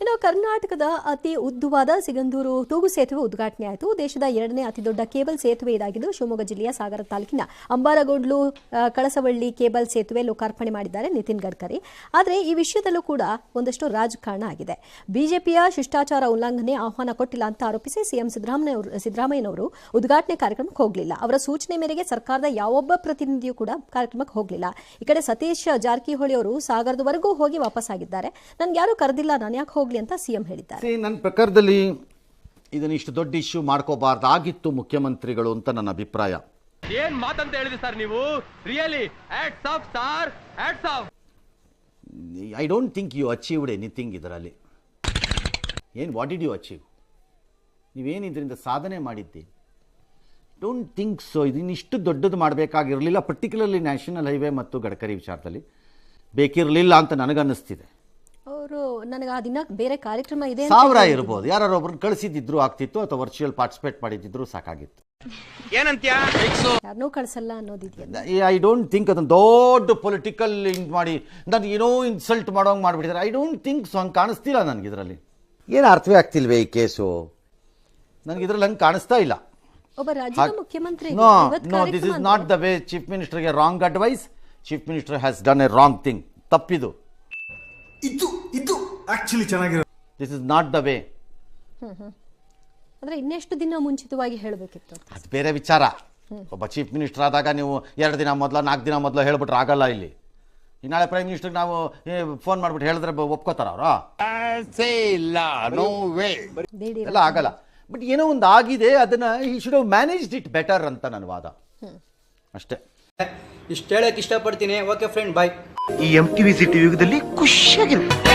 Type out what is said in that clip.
ಇನ್ನು ಕರ್ನಾಟಕದ ಅತಿ ಉದ್ದವಾದ ಸಿಗಂದೂರು ತೂಗು ಸೇತುವೆ ಉದ್ಘಾಟನೆ ಆಯಿತು. ದೇಶದ 2ನೇ ಅತಿದೊಡ್ಡ ಕೇಬಲ್ ಸೇತುವೆ ಇದಾಗಿದ್ದು ಶಿವಮೊಗ್ಗ ಜಿಲ್ಲೆಯ ಸಾಗರ ತಾಲೂಕಿನ ಅಂಬಾರಗೋಡ್ಲು ಕಳಸವಳ್ಳಿ ಕೇಬಲ್ ಸೇತುವೆ ಲೋಕಾರ್ಪಣೆ ಮಾಡಿದ್ದಾರೆ ನಿತಿನ್ ಗಡ್ಕರಿ. ಆದರೆ ಈ ವಿಷಯದಲ್ಲೂ ಕೂಡ ಒಂದಷ್ಟು ರಾಜಕಾರಣ ಆಗಿದೆ. ಬಿಜೆಪಿಯ ಶಿಷ್ಟಾಚಾರ ಉಲ್ಲಂಘನೆ ಆಹ್ವಾನ ಕೊಟ್ಟಿಲ್ಲ ಅಂತ ಆರೋಪಿಸಿ ಸಿಎಂ ಸಿದ್ದರಾಮಯ್ಯನವರು ಉದ್ಘಾಟನೆ ಕಾರ್ಯಕ್ರಮಕ್ಕೆ ಹೋಗಲಿಲ್ಲ. ಅವರ ಸೂಚನೆ ಮೇರೆಗೆ ಸರ್ಕಾರದ ಯಾವೊಬ್ಬ ಪ್ರತಿನಿಧಿಯೂ ಕೂಡ ಕಾರ್ಯಕ್ರಮಕ್ಕೆ ಹೋಗಲಿಲ್ಲ. ಈ ಕಡೆ ಸತೀಶ್ ಜಾರಕಿಹೊಳಿ ಅವರು ಸಾಗರದವರೆಗೂ ಹೋಗಿ ವಾಪಸ್ ಆಗಿದ್ದಾರೆ. ನನ್ಗೆ ಯಾರು ಕರೆದಿಲ್ಲ, ನಾನು ಯಾಕೆ ಹೋಗ್ಲಿ ಅಂತ ಸಿಎಂ ಹೇಳಿದ್ದಾರೆ. ನನ್ನ ಪ್ರಕಾರದಲ್ಲಿ ಇದನ್ನ ಇಷ್ಟು ದೊಡ್ಡ ಇಶ್ಯೂ ಮಾಡ್ಕೋಬಾರ್ದಾಗಿತ್ತು ಮುಖ್ಯಮಂತ್ರಿಗಳು ಅಂತ ನನ್ನ ಅಭಿಪ್ರಾಯ. ಏನ್ ಮಾತಂತ ಹೇಳಿದ್ರಿ ಸರ್ ನೀವು? Really hats off sir, hats off. I don't think you achieved anything ಇದರಲ್ಲಿ. What did you achieve? ನೀವೇನು ಇದರಿಂದ ಸಾಧನೆ ಮಾಡಿದ್ದಿ? Don't think so. ಇದನ್ನಿಷ್ಟು ದೊಡ್ಡದು ಮಾಡಬೇಕಾಗಿರಲಿಲ್ಲ. ಪರ್ಟಿಕ್ಯುಲರ್ಲಿ ನ್ಯಾಷನಲ್ ಹೈವೇ ಮತ್ತು ಗಡ್ಕರಿ ವಿಚಾರದಲ್ಲಿ ಬೇಕಿರಲಿಲ್ಲ ಅಂತ ನನಗನ್ನಿಸ್ತಿದೆ. ಅವರು ನನಗೆ ಆ ದಿನ ಬೇರೆ ಕಾರ್ಯಕ್ರಮ ಇದೆ, 1000 ಇರ್ಬೋದು, ಯಾರು ಒಬ್ರನ್ನ ಕಳಿಸಿದ್ರು ಆಗ್ತಿತ್ತು, ಅಥವಾ ವರ್ಚುವಲ್ ಪಾರ್ಟಿಸಿಪೇಟ್ ಮಾಡಿದ್ರು ಸಾಕಾಗಿತ್ತು. ಏನಂತ್ಯಾ? ಯಾರನ್ನೂ ಕಳಿಸಲ್ಲ ಅನ್ನೋದಿದೆಯಲ್ಲ. ಐ ಡೋಂಟ್ ಥಿಂಕ್ ಅದನ್ನು ದೊಡ್ಡ ಪೊಲಿಟಿಕಲ್ ಮಾಡಿ ನಾನು ಏನೋ ಇನ್ಸಲ್ಟ್ ಮಾಡೋಂಗೆ ಮಾಡಿಬಿಟ್ಟಿದ್ದಾರೆ. I don't think so. ಹಂಗೆ ಕಾಣಿಸ್ತಿಲ್ಲ ನನಗೆ ಇದರಲ್ಲಿ. ಏನು ಅರ್ಥವೇ ಆಗ್ತಿಲ್ವೇ ಈ ಕೇಸು? ನನಗೆ ಇದರಲ್ಲಿ ಹಂಗೆ ಕಾಣಿಸ್ತಾ ಇಲ್ಲ. ಒಬ್ಬ ರಾಜ್ಯದ ಮುಖ್ಯಮಂತ್ರಿ no, this is not the way. Chief ಮಿನಿಸ್ಟರ್ಗೆ wrong advice. Chief minister has done a wrong thing. ತಪ್ಪಿದು. ಇದು ಆಕ್ಚುಲಿ ಚೆನ್ನಾಗಿರೋ. This is not the way. ಅಂದ್ರೆ ಇನ್ನೆಷ್ಟು ದಿನ ಮುಂಚಿತವಾಗಿ ಹೇಳಬೇಕಿತ್ತು, ಅದು ಬೇರೆ ವಿಚಾರ. ಒಬ್ಬ ಚೀಫ್ ಮಿನಿಸ್ಟರ್ ಆದಾಗ ನೀವು 2 ದಿನ ಮೊದಲು 4 ದಿನ ಮೊದಲು ಹೇಳ್ಬಿಟ್ರೆ ಆಗಲ್ಲ. ಇಲ್ಲಿ ನಾಳೆ ಪ್ರೈಮ್ ಮಿನಿಸ್ಟರ್ಗೆ ನಾವು ಫೋನ್ ಮಾಡ್ಬಿಟ್ಟು ಹೇಳಿದ್ರೆ ಒಪ್ಕೋತಾರ ಅವರು? ಎಲ್ಲ ಆಗಲ್ಲ. ಬಟ್ ಏನೋ ಒಂದು ಆಗಿದೆ, ಅದನ್ನ he should have managed it better ಅಂತ ನನ್ನ ವಾದ ಅಷ್ಟೇ. ಇಷ್ಟು ಹೇಳಕ್ ಇಷ್ಟಪಡ್ತೀನಿ. ಓಕೆ ಫ್ರೆಂಡ್, ಬಾಯ್. ಈ MTV ಸಿಟಿ ಯುಗದಲ್ಲಿ ಖುಷಿಯಾಗಿರುತ್ತೆ.